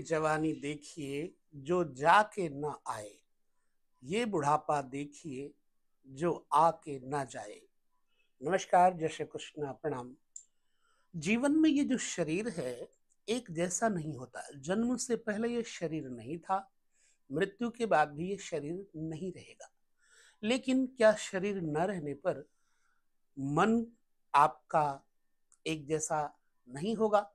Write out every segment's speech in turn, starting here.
जवानी देखिए जो जाके न आए, ये बुढ़ापा देखिए जो आके न जाए। नमस्कार, जय श्री कृष्ण, प्रणाम। जीवन में ये जो शरीर है, एक जैसा नहीं होता। जन्म से पहले ये शरीर नहीं था, मृत्यु के बाद भी ये शरीर नहीं रहेगा। लेकिन क्या शरीर न रहने पर मन आपका एक जैसा नहीं होगा?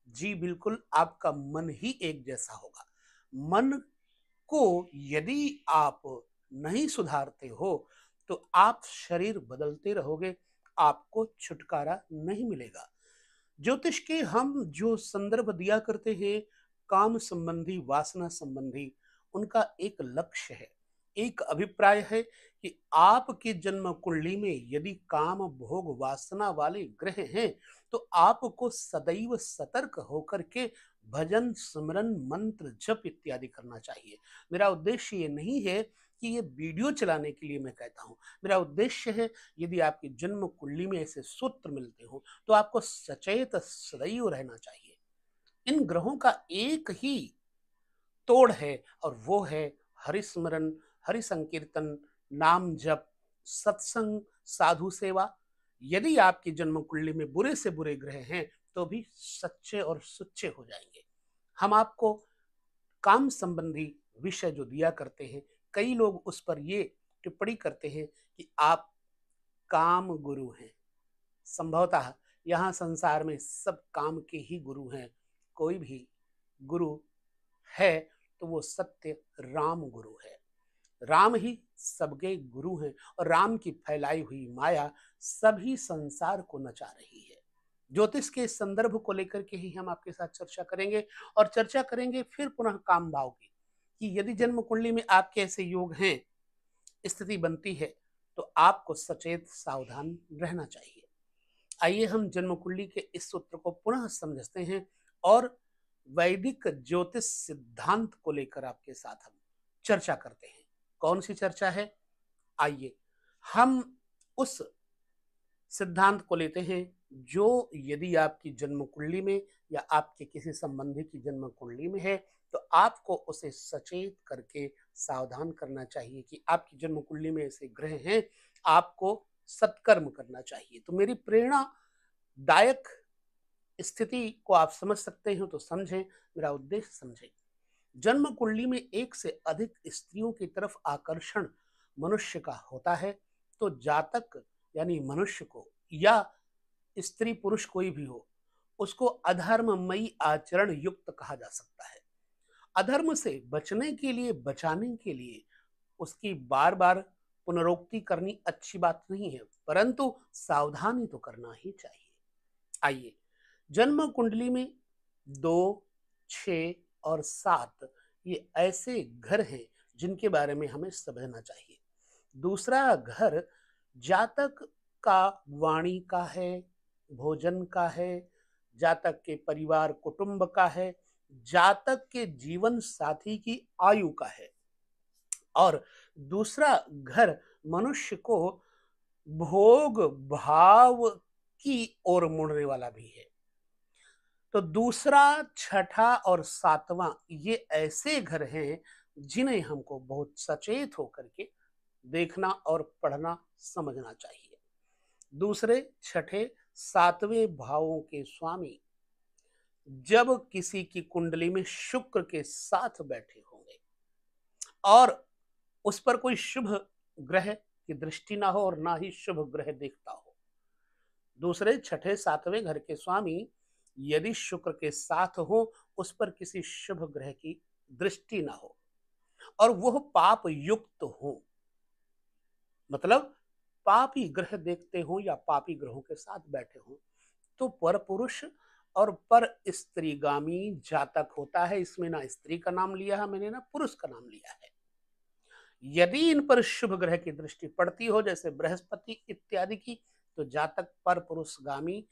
जी बिल्कुल, आपका मन ही एक जैसा होगा। मन को यदि आप नहीं सुधारते हो तो आप शरीर बदलते रहोगे, आपको छुटकारा नहीं मिलेगा। ज्योतिष के हम जो संदर्भ दिया करते हैं, काम संबंधी, वासना संबंधी, उनका एक लक्ष्य है, एक अभिप्राय है कि आपके जन्म कुंडली में यदि काम भोग वासना वाले ग्रह हैं तो आपको सदैव सतर्क होकर के भजन, स्मरण, मंत्र, जप इत्यादि करना चाहिए। मेरा उद्देश्य ये नहीं है कि ये वीडियो चलाने के लिए मैं कहता हूँ। मेरा उद्देश्य है, यदि आपकी जन्म कुंडली में ऐसे सूत्र मिलते हो तो आपको सचेत सदैव रहना चाहिए। इन ग्रहों का एक ही तोड़ है और वो है हरिस्मरण, हरि संकीर्तन, नाम जप, सत्संग, साधु सेवा। यदि आपकी जन्म कुंडली में बुरे से बुरे ग्रह हैं तो भी सच्चे और सुच्चे हो जाएंगे। हम आपको काम संबंधी विषय जो दिया करते हैं, कई लोग उस पर ये टिप्पणी करते हैं कि आप काम गुरु हैं। संभवतः यहाँ संसार में सब काम के ही गुरु हैं। कोई भी गुरु है तो वो सत्य राम गुरु है। राम ही सबके गुरु हैं और राम की फैलाई हुई माया सभी संसार को नचा रही है। ज्योतिष के संदर्भ को लेकर के ही हम आपके साथ चर्चा करेंगे और चर्चा करेंगे फिर पुनः काम भाव की, कि यदि जन्म कुंडली में आपके ऐसे योग हैं, स्थिति बनती है, तो आपको सचेत सावधान रहना चाहिए। आइए हम जन्म कुंडली के इस सूत्र को पुनः समझते हैं और वैदिक ज्योतिष सिद्धांत को लेकर आपके साथ हम चर्चा करते हैं। कौन सी चर्चा है? आइए हम उस सिद्धांत को लेते हैं जो यदि आपकी जन्म कुंडली में या आपके किसी संबंधी की जन्म कुंडली में है तो आपको उसे सचेत करके सावधान करना चाहिए कि आपकी जन्म कुंडली में ऐसे ग्रह हैं, आपको सत्कर्म करना चाहिए। तो मेरी प्रेरणादायक स्थिति को आप समझ सकते हो तो समझें, मेरा उद्देश्य समझें। जन्म कुंडली में एक से अधिक स्त्रियों की तरफ आकर्षण मनुष्य का होता है तो जातक यानी मनुष्य को, या स्त्री पुरुष कोई भी हो, उसको अधर्ममयी आचरण युक्त कहा जा सकता है। अधर्म से बचने के लिए, बचाने के लिए उसकी बार बार पुनरोक्ति करनी अच्छी बात नहीं है, परंतु सावधानी तो करना ही चाहिए। आइए, जन्म कुंडली में 2, 6 और 7 ये ऐसे घर हैं जिनके बारे में हमें समझना चाहिए। दूसरा घर जातक का वाणी का है, भोजन का है, जातक के परिवार कुटुंब का है, जातक के जीवन साथी की आयु का है, और दूसरा घर मनुष्य को भोग भाव की ओर मुड़ने वाला भी है। तो दूसरा, छठा और सातवां ये ऐसे घर हैं जिन्हें हमको बहुत सचेत होकर के देखना और पढ़ना समझना चाहिए। दूसरे, छठे, सातवें भावों के स्वामी जब किसी की कुंडली में शुक्र के साथ बैठे होंगे और उस पर कोई शुभ ग्रह की दृष्टि ना हो और ना ही शुभ ग्रह देखता हो। दूसरे, छठे, सातवें घर के स्वामी यदि शुक्र के साथ हो, उस पर किसी शुभ ग्रह की दृष्टि ना हो और वह पाप युक्त हो, मतलब पापी ग्रह देखते हो या पापी ग्रहों के साथ बैठे हो, तो पर पुरुष और पर स्त्रीगामी जातक होता है। इसमें ना स्त्री का नाम लिया है मैंने, ना पुरुष का नाम लिया है। यदि इन पर शुभ ग्रह की दृष्टि पड़ती हो, जैसे बृहस्पति इत्यादि की, तो जातक पर पुरुषगामी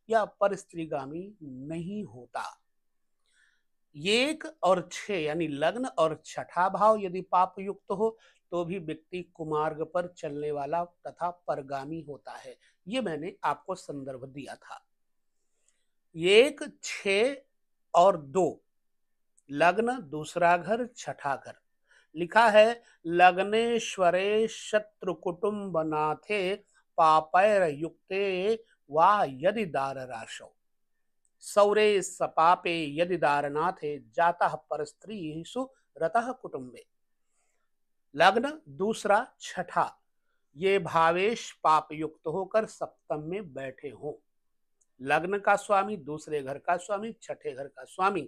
या पर स्त्रीगामी नहीं होता। 1 और 6 यानी लग्न और छठा भाव यदि पाप युक्त हो तो भी व्यक्ति कुमार्ग पर चलने वाला तथा परगामी होता है। ये मैंने आपको संदर्भ दिया था। 1, 6 और 2 लग्न दूसरा घर छठा घर। लिखा है लग्नेश्वरे शत्रु कुटुंब नाथे पापैर युक्ते वा यदि दार राशौ सौरे सपापे यदि दारनाथे जाता पर स्त्रीषु रतः कुटुंबे। लग्न दूसरा छठा ये भावेश पाप युक्त होकर सप्तम में बैठे हों। लग्न का स्वामी दूसरे घर का स्वामी छठे घर का स्वामी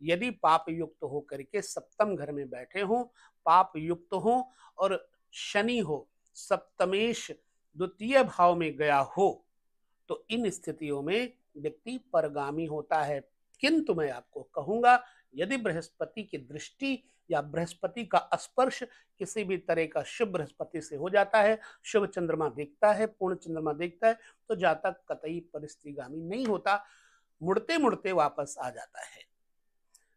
यदि पाप युक्त हो करके सप्तम घर में बैठे हों, पाप युक्त हो और शनि हो सप्तमेश द्वितीय भाव में गया हो, तो इन स्थितियों में व्यक्ति परगामी होता है। किंतु मैं आपको कहूंगा यदि बृहस्पति की दृष्टि या बृहस्पति का स्पर्श किसी भी तरह का शुभ बृहस्पति से हो जाता है, शुभ चंद्रमा देखता है, पूर्ण चंद्रमा देखता है, तो जातक कतई परिस्थितिगामी नहीं होता, मुड़ते मुड़ते वापस आ जाता है।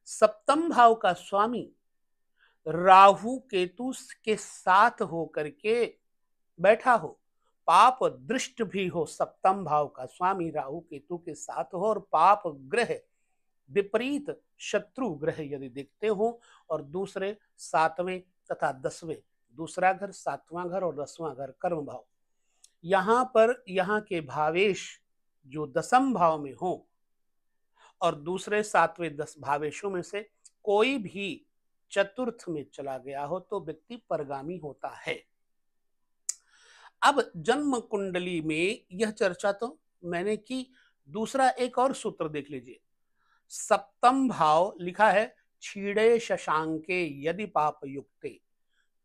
सप्तम भाव का स्वामी राहु केतु के साथ होकर के बैठा हो, पाप दृष्ट भी हो, सप्तम भाव का स्वामी राहु केतु के साथ हो और पाप ग्रह विपरीत शत्रु ग्रह यदि देखते हो और दूसरे सातवें तथा दसवें, दूसरा घर सातवां घर और दसवां घर कर्म भाव, यहां पर यहां के भावेश जो दसम भाव में हो और दूसरे सातवें 10 भावेशों में से कोई भी चतुर्थ में चला गया हो तो व्यक्ति परगामी होता है। अब जन्म कुंडली में यह चर्चा तो मैंने की, दूसरा एक और सूत्र देख लीजिए। सप्तम भाव लिखा है छीड़े शशांके यदि पाप युक्ते,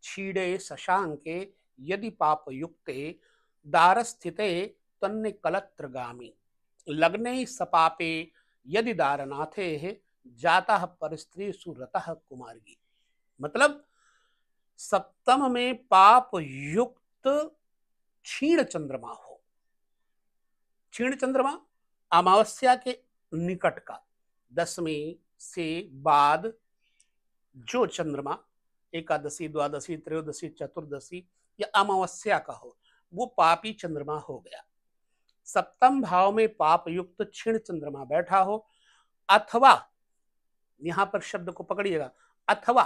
छीड़े शशांके यदि पाप युक्ते दारस्थिते तन्ने कलत्रगामी लग्ने सपापे यदि दारनाथे जाता पर स्त्री सुरतः कुमार्गी। मतलब सप्तम में पाप युक्त क्षीण चंद्रमा हो, क्षीण चंद्रमा अमावस्या के निकट का, दसवीं से बाद जो चंद्रमा एकादशी द्वादशी त्रयोदशी चतुर्दशी या अमावस्या का हो वो पापी चंद्रमा हो गया। सप्तम भाव में पाप युक्त क्षीण चंद्रमा बैठा हो, अथवा यहां पर शब्द को पकड़िएगा, अथवा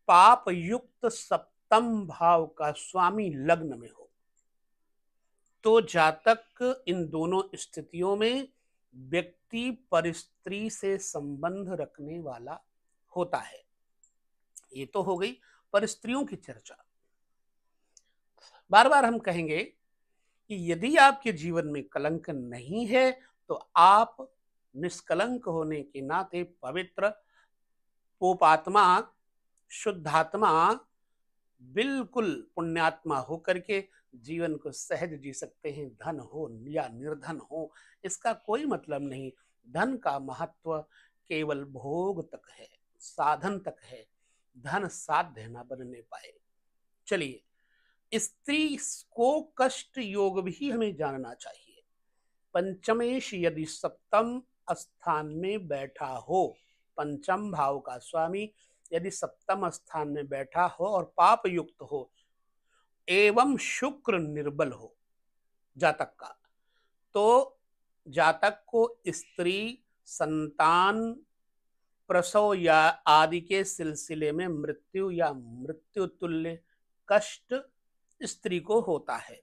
पाप युक्त सप्तम भाव का स्वामी लग्न में हो, तो जातक इन दोनों स्थितियों में व्यक्ति परिस्त्री से संबंध रखने वाला होता है। ये तो हो गई परिस्त्रियों की चर्चा। बार बार हम कहेंगे कि यदि आपके जीवन में कलंक नहीं है तो आप निष्कलंक होने के नाते पवित्र पोपात्मा शुद्धात्मा बिल्कुल पुण्यात्मा होकर के जीवन को सहज जी सकते हैं। धन हो या निर्धन हो इसका कोई मतलब नहीं। धन का महत्व केवल भोग तक है, साधन तक है, धन साध्य न बनने पाए। चलिए, स्त्री को कष्ट योग भी हमें जानना चाहिए। पंचमेश यदि सप्तम स्थान में बैठा हो, पंचम भाव का स्वामी यदि सप्तम स्थान में बैठा हो और पाप युक्त हो एवं शुक्र निर्बल हो जातक का, तो जातक को स्त्री संतान प्रसव या आदि के सिलसिले में मृत्यु या मृत्यु तुल्य कष्ट स्त्री को होता है।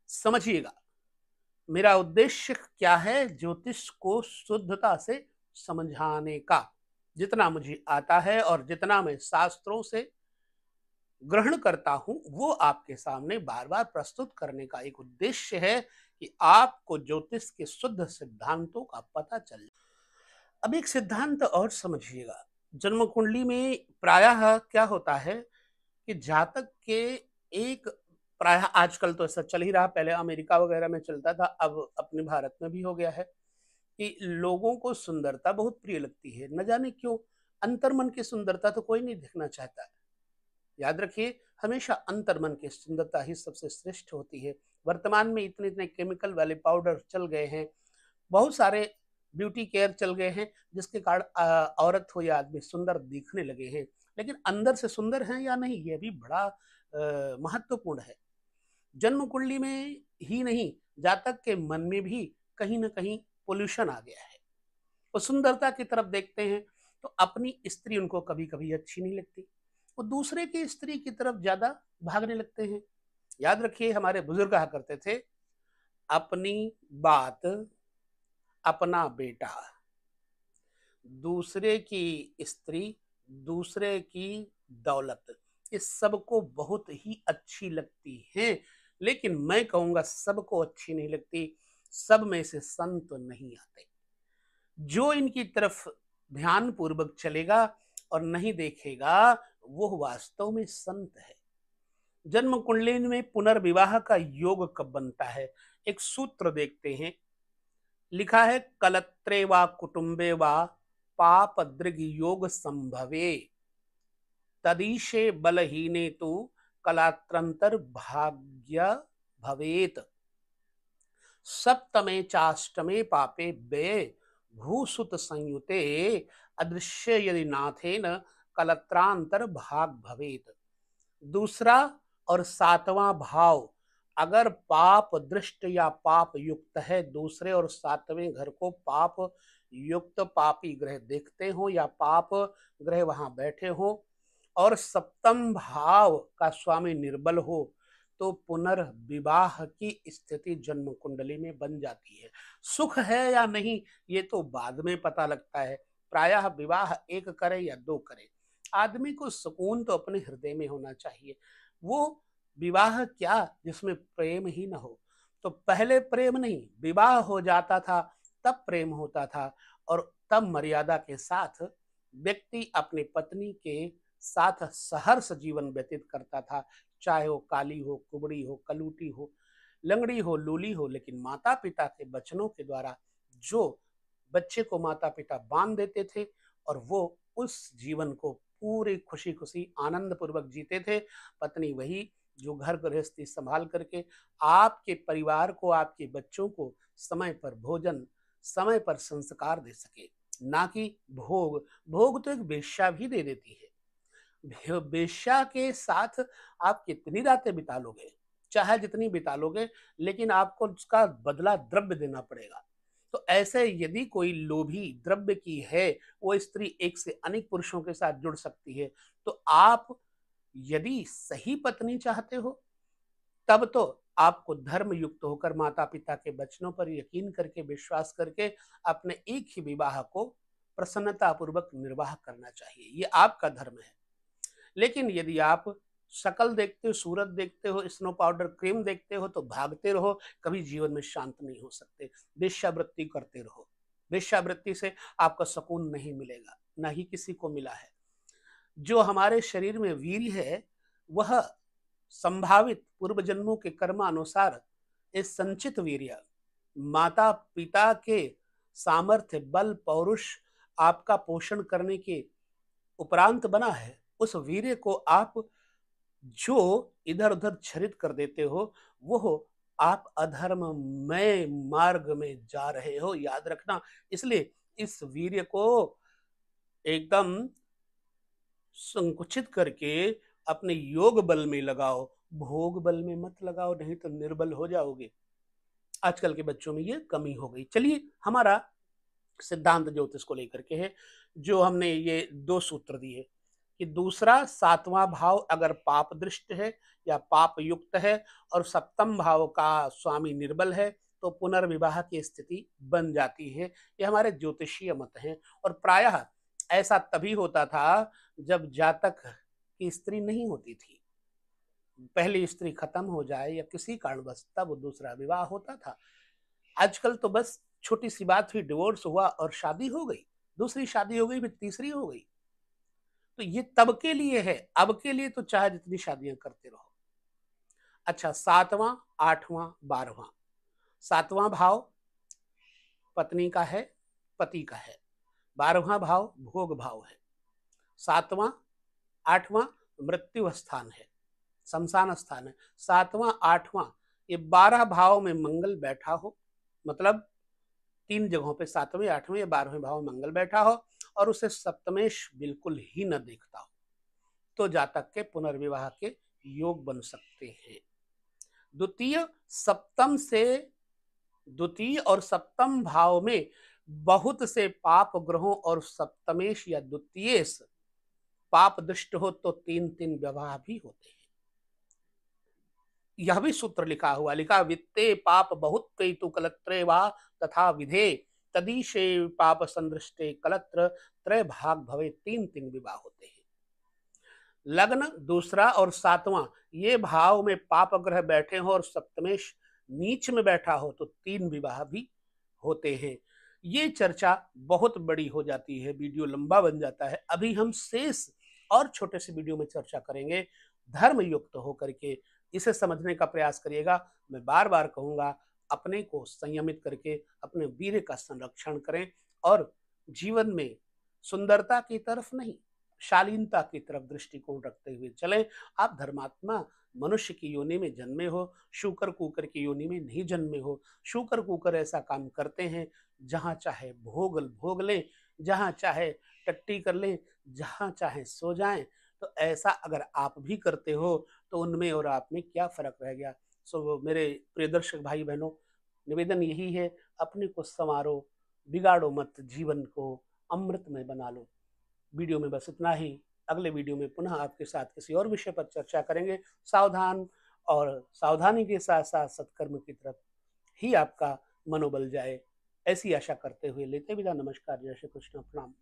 समझिएगा मेरा उद्देश्य क्या है, ज्योतिष को शुद्धता से समझाने का। जितना मुझे आता है और जितना मैं शास्त्रों से ग्रहण करता हूं वो आपके सामने बार बार प्रस्तुत करने का एक उद्देश्य है कि आपको ज्योतिष के शुद्ध सिद्धांतों का पता चले। अब एक सिद्धांत और समझिएगा, जन्म कुंडली में प्रायः क्या होता है कि जातक के एक प्रायः आजकल तो ऐसा चल ही रहा, पहले अमेरिका वगैरह में चलता था, अब अपने भारत में भी हो गया है कि लोगों को सुंदरता बहुत प्रिय लगती है। न जाने क्यों, अंतर्मन की सुंदरता तो कोई नहीं देखना चाहता। याद रखिए हमेशा अंतर्मन की सुंदरता ही सबसे श्रेष्ठ होती है। वर्तमान में इतने इतने केमिकल वाले पाउडर चल गए हैं, बहुत सारे ब्यूटी केयर चल गए हैं जिसके कारण औरत हो या आदमी सुंदर दिखने लगे हैं, लेकिन अंदर से सुंदर हैं या नहीं यह भी बड़ा महत्वपूर्ण है। जन्म कुंडली में ही नहीं, जातक के मन में भी कहीं ना कहीं पोल्यूशन आ गया है। वो सुंदरता की तरफ देखते हैं तो अपनी स्त्री उनको कभी कभी अच्छी नहीं लगती, वो दूसरे की स्त्री की तरफ ज्यादा भागने लगते हैं। याद रखिए, हमारे बुजुर्ग कहा करते थे, अपनी बात अपना बेटा, दूसरे की स्त्री, दूसरे की दौलत, ये सबको बहुत ही अच्छी लगती है, लेकिन मैं कहूंगा सबको अच्छी नहीं लगती। सब में से संत नहीं आते। जो इनकी तरफ ध्यान पूर्वक चलेगा और नहीं देखेगा, वो वास्तव में संत है। जन्म कुंडली में पुनर्विवाह का योग कब बनता है? एक सूत्र देखते हैं। लिखा है, कलत्रे वा कुटुंबे वा पाप दृग योग संभवे, तदीशे बलहीने तु कलात्रंतर भाग्य भवेत, सप्तमे चाष्टमे पापे बे भूसुत संयुते अदृश्य यदि नाथेन कलत्रांतर भाग भवेत। दूसरा और सातवां भाव अगर पाप दृष्ट या पाप युक्त है, दूसरे और सातवें घर को पाप युक्त पापी ग्रह देखते हो या पाप ग्रह वहां बैठे हो, और सप्तम भाव का स्वामी निर्बल हो, तो पुनर्विवाह की स्थिति जन्म कुंडली में बन जाती है। सुख है या नहीं, ये तो बाद में पता लगता है। प्रायः विवाह एक करे या दो करे, आदमी को सुकून तो अपने हृदय में होना चाहिए। वो विवाह क्या जिसमें प्रेम ही न हो? तो पहले प्रेम नहीं, विवाह हो जाता था तब प्रेम होता था, और तब मर्यादा के साथ व्यक्ति अपनी पत्नी के साथ सहर्ष जीवन व्यतीत करता था, चाहे वो काली हो, कुबड़ी हो, कलूटी हो, लंगड़ी हो, लूली हो, लेकिन माता पिता के वचनों के द्वारा जो बच्चे को माता पिता बांध देते थे, और वो उस जीवन को पूरी खुशी खुशी आनंद पूर्वक जीते थे। पत्नी वही जो घर गृहस्थी संभाल करके आपके परिवार को, आपके बच्चों को समय पर भोजन, समय पर संस्कार दे सके, ना कि भोग। भोग तो एक वेश्या भी दे देती है। वेश्या के साथ आप कितनी रातें बिता लोगे, चाहे जितनी बिता लोगे, लेकिन आपको उसका बदला द्रव्य देना पड़ेगा। तो ऐसे यदि कोई लोभी द्रव्य की है, वो स्त्री एक से अनेक पुरुषों के साथ जुड़ सकती है। तो आप यदि सही पत्नी चाहते हो, तब तो आपको धर्म युक्त होकर माता पिता के वचनों पर यकीन करके, विश्वास करके अपने एक ही विवाह को प्रसन्नता पूर्वक निर्वाह करना चाहिए। ये आपका धर्म है। लेकिन यदि आप शक्ल देखते हो, सूरत देखते हो, स्नो पाउडर क्रीम देखते हो, तो भागते रहो, कभी जीवन में शांत नहीं हो सकते। वेश्यावृत्ति करते रहो। वेश्यावृत्ति से आपका सुकून नहीं मिलेगा, ना ही किसी को मिला है। जो हमारे शरीर में वीर्य है, वह संभावित पूर्व जन्मों के कर्मानुसार इस संचित वीर्य माता पिता के सामर्थ्य, बल, पौरुष आपका पोषण करने के उपरांत बना है। उस वीर्य को आप जो इधर उधर छरित कर देते हो, वो आप अधर्ममय मार्ग में जा रहे हो, याद रखना। इसलिए इस वीर्य को एकदम संकुचित करके अपने योग बल में लगाओ, भोग बल में मत लगाओ, नहीं तो निर्बल हो जाओगे। आजकल के बच्चों में ये कमी हो गई। चलिए, हमारा सिद्धांत ज्योतिष को लेकर के है, जो हमने ये दो सूत्र दिए कि दूसरा सातवां भाव अगर पाप दृष्ट है या पाप युक्त है और सप्तम भाव का स्वामी निर्बल है, तो पुनर्विवाह की स्थिति बन जाती है। ये हमारे ज्योतिषीय मत हैं। और प्रायः ऐसा तभी होता था जब जातक की स्त्री नहीं होती थी, पहली स्त्री खत्म हो जाए या किसी कारणवश, तब दूसरा विवाह होता था। आजकल तो बस छोटी सी बात हुई, डिवोर्स हुआ और शादी हो गई, दूसरी शादी हो गई, फिर तीसरी हो गई। तो ये तब के लिए है, अब के लिए तो चाहे जितनी शादियां करते रहो। अच्छा, सातवां, आठवां, 12वां। सातवां भाव पत्नी का है, पति का है। 12वां भाव भोग भाव है। सातवां, आठवां मृत्यु स्थान है, शमशान स्थान है। सातवां, आठवां, ये 12 भाव में मंगल बैठा हो, मतलब 3 जगहों पे, 7वें, 8वें या 12वें भाव में मंगल बैठा हो, और उसे सप्तमेश बिल्कुल ही न देखता हो, तो जातक के पुनर्विवाह के योग बन सकते हैं। द्वितीय और सप्तम भाव में बहुत से पाप ग्रहों और सप्तमेश या द्वितीयेश पाप दृष्ट हो तो 3 विवाह भी होते हैं। यह भी सूत्र लिखा वित्ते पाप बहुत कई कलत्रे वा तथा विधे तदीशे पाप संदृष्टे कलत्र त्रय भाग भवे 3 विवाह होते हैं। लग्न दूसरा और सातवां ये भाव में पाप ग्रह बैठे हो और सप्तमेश नीच में बैठा हो तो 3 विवाह भी होते हैं। ये चर्चा बहुत बड़ी हो जाती है, वीडियो लंबा बन जाता है। अभी हम शेष और छोटे से वीडियो में चर्चा करेंगे। धर्म युक्त होकर के इसे समझने का प्रयास करिएगा। मैं बार बार कहूंगा, अपने को संयमित करके अपने वीर्य का संरक्षण करें और जीवन में सुंदरता की तरफ नहीं, शालीनता की तरफ दृष्टिकोण रखते हुए चलें। आप धर्मात्मा मनुष्य की योनि में जन्मे हो, शूकर कुकर की योनि में नहीं जन्मे हो। शूकर कुकर ऐसा काम करते हैं, जहां चाहे भोग लें, जहां चाहे टट्टी कर लें, जहां चाहे सो जाएं। तो ऐसा अगर आप भी करते हो तो उनमें और आप में क्या फर्क रह गया। सो मेरे प्रिय दर्शक भाई बहनों, निवेदन यही है, अपने को संवारो, बिगाड़ो मत, जीवन को अमृतमय बना लो। वीडियो में बस इतना ही। अगले वीडियो में पुनः आपके साथ किसी और विषय पर चर्चा करेंगे। सावधान और सावधानी के साथ साथ सत्कर्म की तरफ ही आपका मनोबल जाए, ऐसी आशा करते हुए लेते विदा। नमस्कार, जय श्री कृष्ण, प्रणाम।